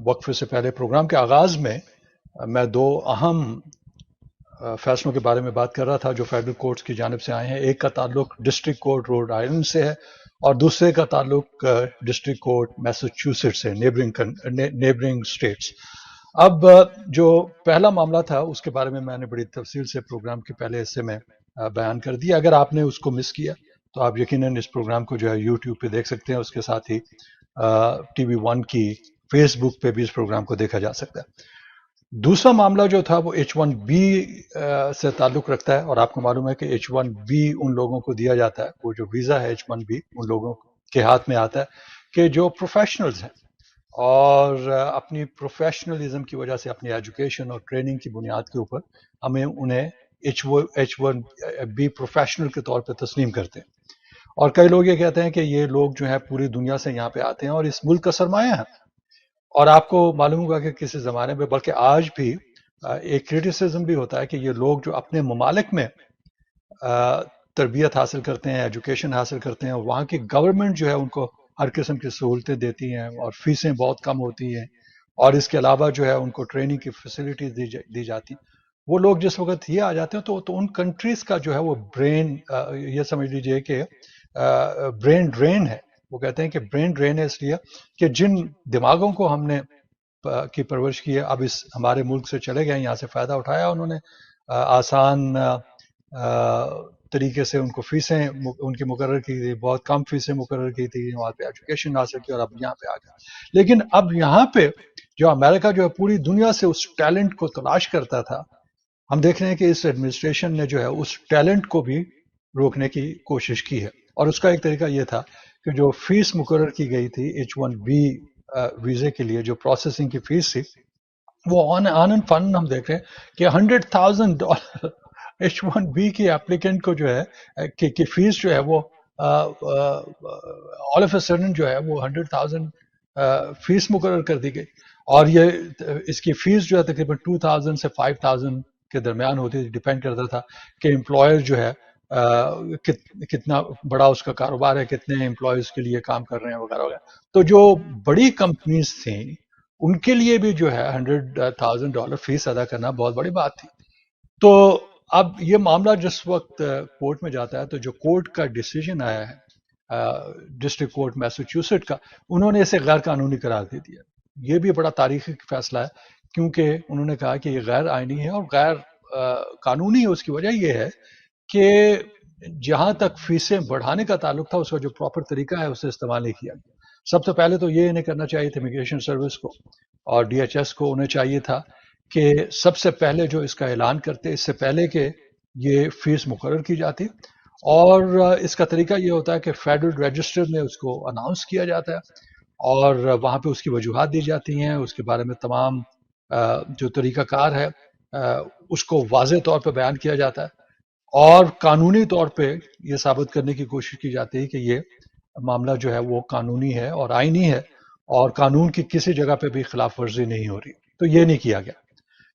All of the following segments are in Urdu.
وقفے سے پہلے پروگرام کے آغاز میں میں دو اہم فیصلوں کے بارے میں بات کر رہا تھا جو فیڈرل کورٹس کی جانب سے آئے ہیں. ایک کا تعلق ڈسٹرکٹ کورٹ روڈ آئلینڈ سے ہے اور دوسرے کا تعلق ڈسٹرکٹ کورٹ میساچیوسیٹس سے، نیبرنگ اسٹیٹس. اب جو پہلا معاملہ تھا اس کے بارے میں نے بڑی تفصیل سے پروگرام کے پہلے حصے میں بیان کر دیا. اگر آپ نے اس کو مس کیا تو آپ یقیناً اس پروگرام کو جو ہے یوٹیوب پہ دیکھ سکتے ہیں. اس کے ساتھ ہی ٹی وی ون کی فیس بک پہ بھی اس پروگرام کو دیکھا جا سکتا ہے. دوسرا معاملہ جو تھا وہ H1B سے تعلق رکھتا ہے، اور آپ کو معلوم ہے کہ H1B ان لوگوں کو دیا جاتا ہے، وہ جو ویزا ہے H1B ان لوگوں کے ہاتھ میں آتا ہے کہ جو پروفیشنلز ہیں اور اپنی پروفیشنلزم کی وجہ سے اپنی ایجوکیشن اور ٹریننگ کی بنیاد کے اوپر ہمیں انہیں H1B پروفیشنل کے طور پہ تسلیم کرتے ہیں. اور کئی لوگ یہ کہتے ہیں کہ یہ لوگ جو ہے پوری دنیا سے یہاں پہ آتے ہیں اور اس ملک کا سرمایہ ہے. اور آپ کو معلوم ہوگا کہ کسی زمانے میں، بلکہ آج بھی ایک کریٹیسزم بھی ہوتا ہے کہ یہ لوگ جو اپنے ممالک میں تربیت حاصل کرتے ہیں، ایجوکیشن حاصل کرتے ہیں، وہاں کی گورنمنٹ جو ہے ان کو ہر قسم کی سہولتیں دیتی ہیں اور فیسیں بہت کم ہوتی ہیں، اور اس کے علاوہ جو ہے ان کو ٹریننگ کی فیسلٹیز دی جاتی ہیں. وہ لوگ جس وقت یہ آ جاتے ہیں تو ان کنٹریز کا جو ہے وہ برین، یہ سمجھ لیجئے کہ برین ڈرین ہے. وہ کہتے ہیں کہ برین ڈرین ہے اس لیے کہ جن دماغوں کو ہم نے کی پرورش کی ہے اب اس ہمارے ملک سے چلے گئے، یہاں سے فائدہ اٹھایا انہوں نے، آسان طریقے سے ان کو فیسیں ان کی مقرر کی تھی، بہت کم فیسیں مقرر کی تھی، وہاں پہ ایجوکیشن حاصل کی اور اب یہاں پہ آ گئے. لیکن اب یہاں پہ جو امریکہ جو ہے پوری دنیا سے اس ٹیلنٹ کو تلاش کرتا تھا، ہم دیکھ رہے ہیں کہ اس ایڈمنسٹریشن نے جو ہے اس ٹیلنٹ کو بھی روکنے کی کوشش کی ہے. اور اس کا ایک طریقہ یہ تھا کہ جو فیس مقرر کی گئی تھی H1B ویزے کے لیے، جو پروسیسنگ کی فیس تھی، وہ آن فن ہم دیکھ رہے ہیں کہ $100,000 H1B کی اپلیکینٹ کو جو ہے کی فیس جو ہے وہ آل آف اے سڈن جو ہے وہ 100,000 فیس مقرر کر دی گئی. اور یہ اس کی فیس جو ہے تقریباً 2,000 سے 5,000 کے درمیان ہوتی تھی، ڈیپینڈ کرتا تھا کہ امپلائر جو ہے کتنا بڑا اس کا کاروبار ہے، کتنے امپلائیز کے لیے کام کر رہے ہیں وغیرہ وغیرہ. تو جو بڑی کمپنیز تھیں ان کے لیے بھی جو ہے $100,000 فیس ادا کرنا بہت بڑی بات تھی. تو اب یہ معاملہ جس وقت کورٹ میں جاتا ہے تو جو کورٹ کا ڈیسیجن آیا ہے ڈسٹرکٹ کورٹ میساچیوسیٹ کا، انہوں نے اسے غیر قانونی قرار دے دیا. یہ بھی بڑا تاریخی فیصلہ ہے کیونکہ انہوں نے کہا کہ یہ غیر آئینی ہے اور غیر قانونی ہے. اس کی وجہ یہ ہے کہ جہاں تک فیسیں بڑھانے کا تعلق تھا اس کا جو پراپر طریقہ ہے اسے استعمال نہیں کیا گیا. سب سے پہلے تو یہ انہیں کرنا چاہیے تھا امیگریشن سروس کو اور DHS کو، انہیں چاہیے تھا کہ سب سے پہلے جو اس کا اعلان کرتے اس سے پہلے کہ یہ فیس مقرر کی جاتی. اور اس کا طریقہ یہ ہوتا ہے کہ فیڈرل رجسٹر میں اس کو اناؤنس کیا جاتا ہے اور وہاں پہ اس کی وجوہات دی جاتی ہیں، اس کے بارے میں تمام جو طریقہ کار ہے اس کو واضح طور پہ بیان کیا جاتا ہے، اور قانونی طور پہ یہ ثابت کرنے کی کوشش کی جاتی ہے کہ یہ معاملہ جو ہے وہ قانونی ہے اور آئینی ہے اور قانون کی کسی جگہ پہ بھی خلاف ورزی نہیں ہو رہی. تو یہ نہیں کیا گیا.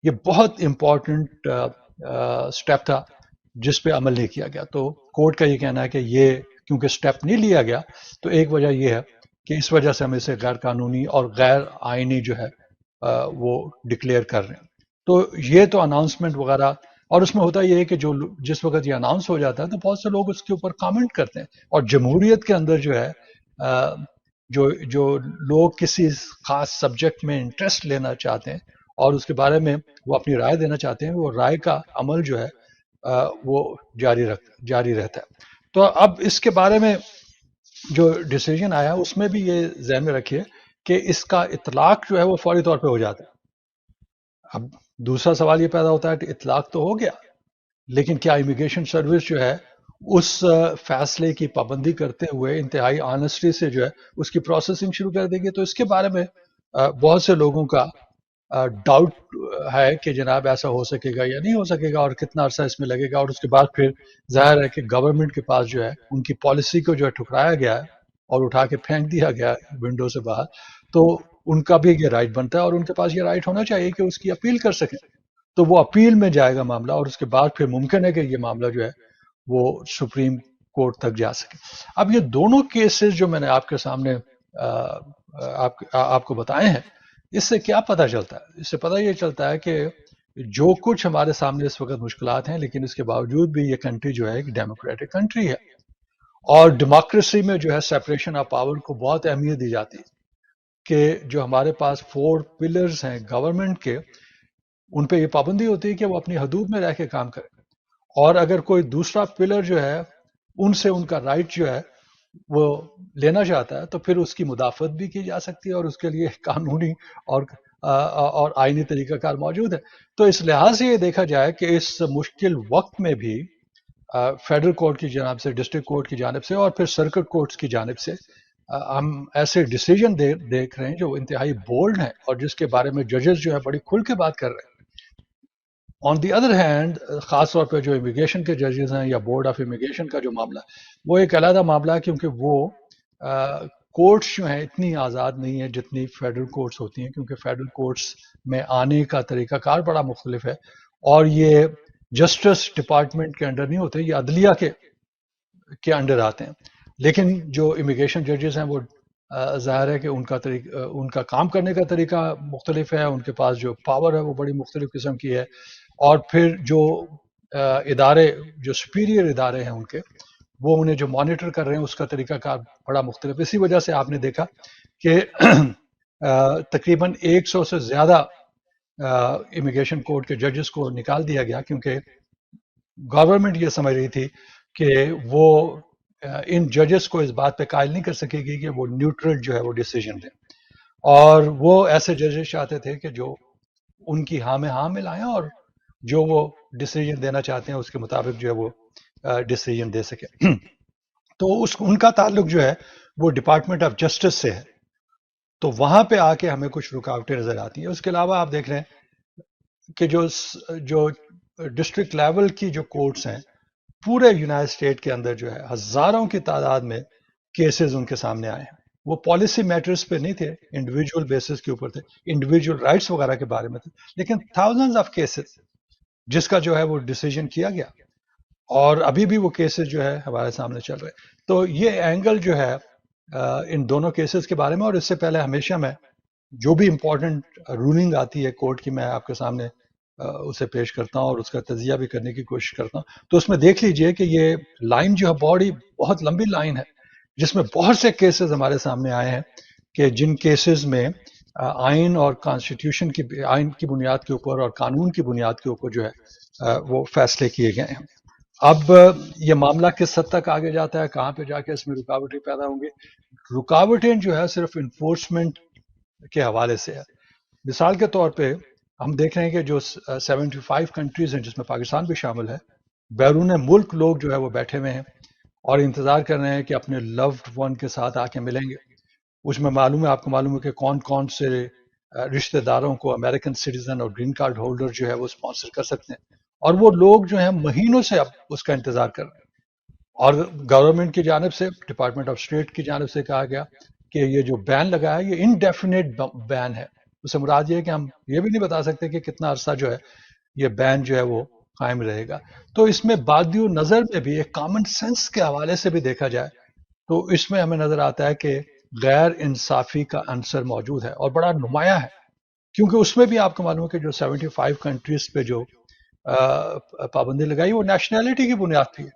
یہ بہت امپورٹنٹ سٹیپ تھا جس پہ عمل نہیں کیا گیا. تو کورٹ کا یہ کہنا ہے کہ یہ کیونکہ سٹیپ نہیں لیا گیا تو ایک وجہ یہ ہے کہ اس وجہ سے ہم اسے غیر قانونی اور غیر آئینی جو ہے وہ ڈکلیئر کر رہے ہیں. تو یہ تو اناؤنسمنٹ وغیرہ، اور اس میں ہوتا یہ ہے کہ جو جس وقت یہ اناؤنس ہو جاتا ہے تو بہت سے لوگ اس کے اوپر کامنٹ کرتے ہیں. اور جمہوریت کے اندر جو ہے جو لوگ کسی خاص سبجیکٹ میں انٹرسٹ لینا چاہتے ہیں اور اس کے بارے میں وہ اپنی رائے دینا چاہتے ہیں، وہ رائے کا عمل جو ہے وہ جاری رہتا ہے. تو اب اس کے بارے میں جو ڈیسیجن آیا اس میں بھی یہ ذہن میں رکھیے کہ اس کا اطلاق جو ہے وہ فوری طور پہ ہو جاتا ہے. اب دوسرا سوال یہ پیدا ہوتا ہے کہ اطلاق تو ہو گیا، لیکن کیا امیگریشن سروس جو ہے اس فیصلے کی پابندی کرتے ہوئے انتہائی آنیسٹی سے جو ہے اس کی پروسیسنگ شروع کر دے گی؟ تو اس کے بارے میں بہت سے لوگوں کا ڈاؤٹ ہے کہ جناب ایسا ہو سکے گا یا نہیں ہو سکے گا، اور کتنا عرصہ اس میں لگے گا. اور اس کے بعد پھر ظاہر ہے کہ گورنمنٹ کے پاس جو ہے ان کی پالیسی کو جو ہے ٹھکرایا گیا ہے اور اٹھا کے پھینک دیا گیا ہے ونڈو سے باہر، تو ان کا بھی یہ رائٹ بنتا ہے اور ان کے پاس یہ رائٹ ہونا چاہیے کہ اس کی اپیل کر سکیں. تو وہ اپیل میں جائے گا معاملہ اور اس کے بعد پھر ممکن ہے کہ یہ معاملہ جو ہے وہ سپریم کورٹ تک جا سکے. اب یہ دونوں کیسز جو میں نے آپ کے سامنے آپ کو بتائے ہیں، اس سے کیا پتہ چلتا ہے؟ اس سے پتہ یہ چلتا ہے کہ جو کچھ ہمارے سامنے اس وقت مشکلات ہیں، لیکن اس کے باوجود بھی یہ کنٹری جو ہے ایک ڈیموکریٹک کنٹری ہے، اور ڈیموکریسی میں جو ہے سیپریشن آف پاور کو بہت اہمیت دی جاتی ہے، کہ جو ہمارے پاس 4 پلرز ہیں گورنمنٹ کے، ان پہ یہ پابندی ہوتی ہے کہ وہ اپنی حدود میں رہ کے کام کرے، اور اگر کوئی دوسرا پلر جو ہے ان سے ان کا رائٹ جو ہے وہ لینا چاہتا ہے، تو پھر اس کی مدافعت بھی کی جا سکتی ہے، اور اس کے لیے قانونی اور اور آئینی طریقہ کار موجود ہے۔ تو اس لحاظ سے یہ دیکھا جائے کہ اس مشکل وقت میں بھی فیڈرل کورٹ کی جانب سے، ڈسٹرکٹ کورٹ کی جانب سے، اور پھر سرکٹ کورٹس کی جانب سے ہم ایسے ڈیسیجن دیکھ رہے ہیں جو انتہائی بولڈ ہیں، اور جس کے بارے میں ججز جو ہے بڑی کھل کے بات کر رہے ہیں۔ آن دی ادر ہینڈ، خاص طور پہ جو امیگریشن کے ججز ہیں یا بورڈ آف امیگریشن کا جو معاملہ ہے، وہ ایک علیحدہ معاملہ ہے، کیونکہ وہ کورٹس جو ہیں اتنی آزاد نہیں ہیں جتنی فیڈرل کورٹس ہوتی ہیں، کیونکہ فیڈرل کورٹس میں آنے کا طریقہ کار بڑا مختلف ہے، اور یہ جسٹس ڈپارٹمنٹ کے انڈر نہیں ہوتے، یہ عدلیہ کے انڈر آتے ہیں۔ لیکن جو امیگریشن ججز ہیں وہ ظاہر ہے کہ ان کا کام کرنے کا طریقہ مختلف ہے، ان کے پاس جو پاور ہے وہ بڑی مختلف قسم کی ہے، اور پھر جو ادارے، جو سپیریئر ادارے ہیں ان کے، وہ انہیں جو مانیٹر کر رہے ہیں اس کا طریقہ کار بڑا مختلف۔ اسی وجہ سے آپ نے دیکھا کہ تقریباً 100 سے زیادہ امیگریشن کورٹ کے ججز کو نکال دیا گیا، کیونکہ گورنمنٹ یہ سمجھ رہی تھی کہ وہ ان ججز کو اس بات پہ قائل نہیں کر سکے گی کہ وہ نیوٹرل جو ہے وہ ڈیسیجن دیں، اور وہ ایسے ججز چاہتے تھے کہ جو ان کی ہاں میں ہاں ملائیں، اور جو وہ ڈیسیجن دینا چاہتے ہیں اس کے مطابق جو ہے وہ ڈیسیجن دے سکے۔ تو ان کا تعلق جو ہے وہ ڈپارٹمنٹ آف جسٹس سے ہے، تو وہاں پہ آ کے ہمیں کچھ رکاوٹیں نظر آتی ہیں۔ اس کے علاوہ آپ دیکھ رہے ہیں کہ جو ڈسٹرکٹ لیول کی جو کورٹس ہیں پورے یونائٹڈ اسٹیٹ کے اندر، جو ہے ہزاروں کی تعداد میں کیسز ان کے سامنے آئے ہیں۔ وہ پالیسی میٹرز پہ نہیں تھے، انڈیویجول بیسس کے اوپر تھے، انڈیویجول رائٹس وغیرہ کے بارے میں تھے، لیکن تھاؤزنڈز آف کیسز جس کا جو ہے وہ ڈیسیجن کیا گیا، اور ابھی بھی وہ کیسز جو ہے ہمارے سامنے چل رہے۔ تو یہ اینگل جو ہے ان دونوں کیسز کے بارے میں، اور اس سے پہلے ہمیشہ میں جو بھی امپورٹنٹ رولنگ آتی ہے کورٹ کی، میں آپ کے سامنے اسے پیش کرتا ہوں اور اس کا تجزیہ بھی کرنے کی کوشش کرتا ہوں۔ تو اس میں دیکھ لیجئے کہ یہ لائن جو ہے بہت لمبی لائن ہے، جس میں بہت سے کیسز ہمارے سامنے آئے ہیں، کہ جن کیسز میں آئین اور کانسٹیٹیوشن کی، آئین کی بنیاد کے اوپر اور قانون کی بنیاد کے اوپر جو ہے وہ فیصلے کیے گئے ہیں۔ اب یہ معاملہ کس حد تک آگے جاتا ہے، کہاں پہ جا کے اس میں رکاوٹیں پیدا ہوں گی؟ رکاوٹیں جو ہے صرف انفورسمنٹ کے حوالے سے ہے۔ مثال کے طور پہ ہم دیکھ رہے ہیں کہ جو 75 کنٹریز ہیں جس میں پاکستان بھی شامل ہے، بیرون ملک لوگ جو ہے وہ بیٹھے ہوئے ہیں اور انتظار کر رہے ہیں کہ اپنے لوڈ ون کے ساتھ آ کے ملیں گے۔ اس میں آپ کو معلوم ہے کہ کون کون سے رشتہ داروں کو امریکن سٹیزن اور گرین کارڈ ہولڈر جو ہے وہ اسپانسر کر سکتے ہیں، اور وہ لوگ جو ہیں مہینوں سے اب اس کا انتظار کر رہے ہیں۔ اور گورنمنٹ کی جانب سے، ڈپارٹمنٹ آف اسٹیٹ کی جانب سے کہا گیا کہ یہ جو بین لگا ہے یہ انڈیفینٹ بین ہے۔ اس سے مراد یہ ہے کہ ہم یہ بھی نہیں بتا سکتے کہ کتنا عرصہ جو ہے یہ بین جو ہے وہ قائم رہے گا۔ تو اس میں بادی نظر میں بھی ایک کامن سینس کے حوالے سے بھی دیکھا جائے تو اس میں ہمیں نظر آتا ہے کہ غیر انصافی کا عنصر موجود ہے، اور بڑا نمایاں ہے، کیونکہ اس میں بھی آپ کو معلوم ہے کہ جو 75 کنٹریز پہ جو پابندی لگائی وہ نیشنلٹی کی بنیاد پہ ہے۔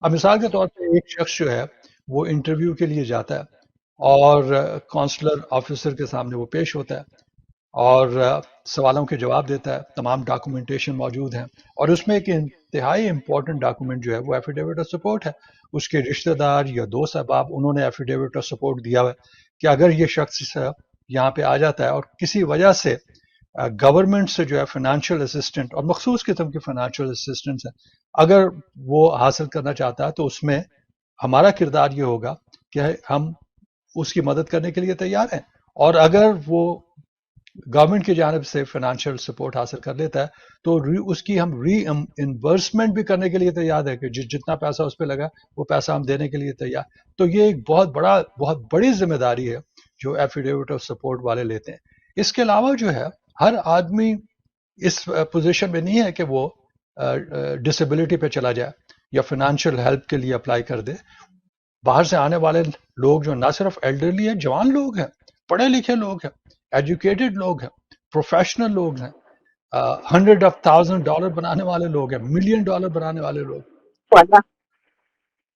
اب مثال کے طور پہ ایک شخص جو ہے وہ انٹرویو کے لیے جاتا ہے، اور کونسلر آفیسر کے سامنے وہ پیش ہوتا ہے اور سوالوں کے جواب دیتا ہے، تمام ڈاکومنٹیشن موجود ہیں، اور اس میں ایک انتہائی امپورٹنٹ ڈاکومنٹ جو ہے وہ ایفیڈیوٹ آف سپورٹ ہے۔ اس کے رشتہ دار یا دوست احباب انہوں نے ایفیڈیوٹ آف سپورٹ دیا ہے کہ اگر یہ شخص یہاں پہ آ جاتا ہے اور کسی وجہ سے گورنمنٹ سے جو ہے فائنینشیل اسسٹنٹ، اور مخصوص قسم کی فائنینشیل اسسٹنس ہے، اگر وہ حاصل کرنا چاہتا ہے تو اس میں ہمارا کردار یہ ہوگا کہ ہم اس کی مدد کرنے کے لیے تیار ہیں، اور اگر وہ گورنمنٹ کی جانب سے فائنینشیل سپورٹ حاصل کر لیتا ہے تو اس کی ہم ری انورسمنٹ بھی کرنے کے لیے تیار ہے، کہ جتنا پیسہ اس پہ لگا وہ پیسہ ہم دینے کے لیے تیار۔ تو یہ ایک بہت بڑی ذمہ داری ہے جو ایفیڈیوٹ آف سپورٹ والے لیتے ہیں۔ اس کے علاوہ جو ہے ہر آدمی اس پوزیشن میں نہیں ہے کہ وہ ڈسیبلٹی پہ چلا جائے یا فائنینشیل ہیلپ کے لیے اپلائی کر دے۔ باہر سے آنے والے لوگ جو نہ صرف ایلڈرلی ہیں، جوان لوگ ہیں، پڑھے لکھے لوگ ہیں، ایجوکیٹڈ لوگ ہیں، پروفیشنل لوگ ہیں، $100,000 بنانے والے لوگ ہیں، $1 ملین بنانے والے لوگ.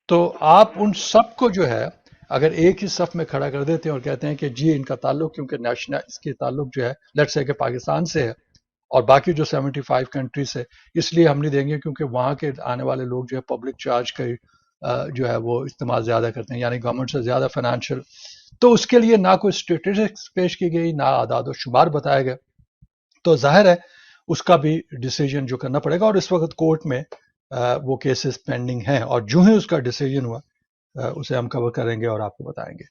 تو آپ ان سب کو جو ہے اگر ایک ہی صف میں کھڑا کر دیتے ہیں اور کہتے ہیں کہ جی ان کا تعلق کیونکہ نیشنل اس کے تعلق جو ہے لیٹس سے کہ پاکستان سے ہے اور باقی جو 75 کنٹریز ہے، اس لیے ہم نہیں دیں گے کیونکہ وہاں کے آنے والے لوگ جو ہے پبلک چارج کا جو ہے وہ استعمال زیادہ کرتے ہیں، یعنی گورنمنٹ سے زیادہ فائنینشیل. تو اس کے لیے نہ کوئی اسٹیٹسٹکس پیش کی گئی، نہ اعداد و شمار بتایا گیا. تو ظاہر ہے اس کا بھی ڈیسیجن جو کرنا پڑے گا، اور اس وقت کورٹ میں وہ کیسز پینڈنگ ہیں، اور جو ہی اس کا ڈیسیجن ہوا اسے ہم کور کریں گے اور آپ کو بتائیں گے.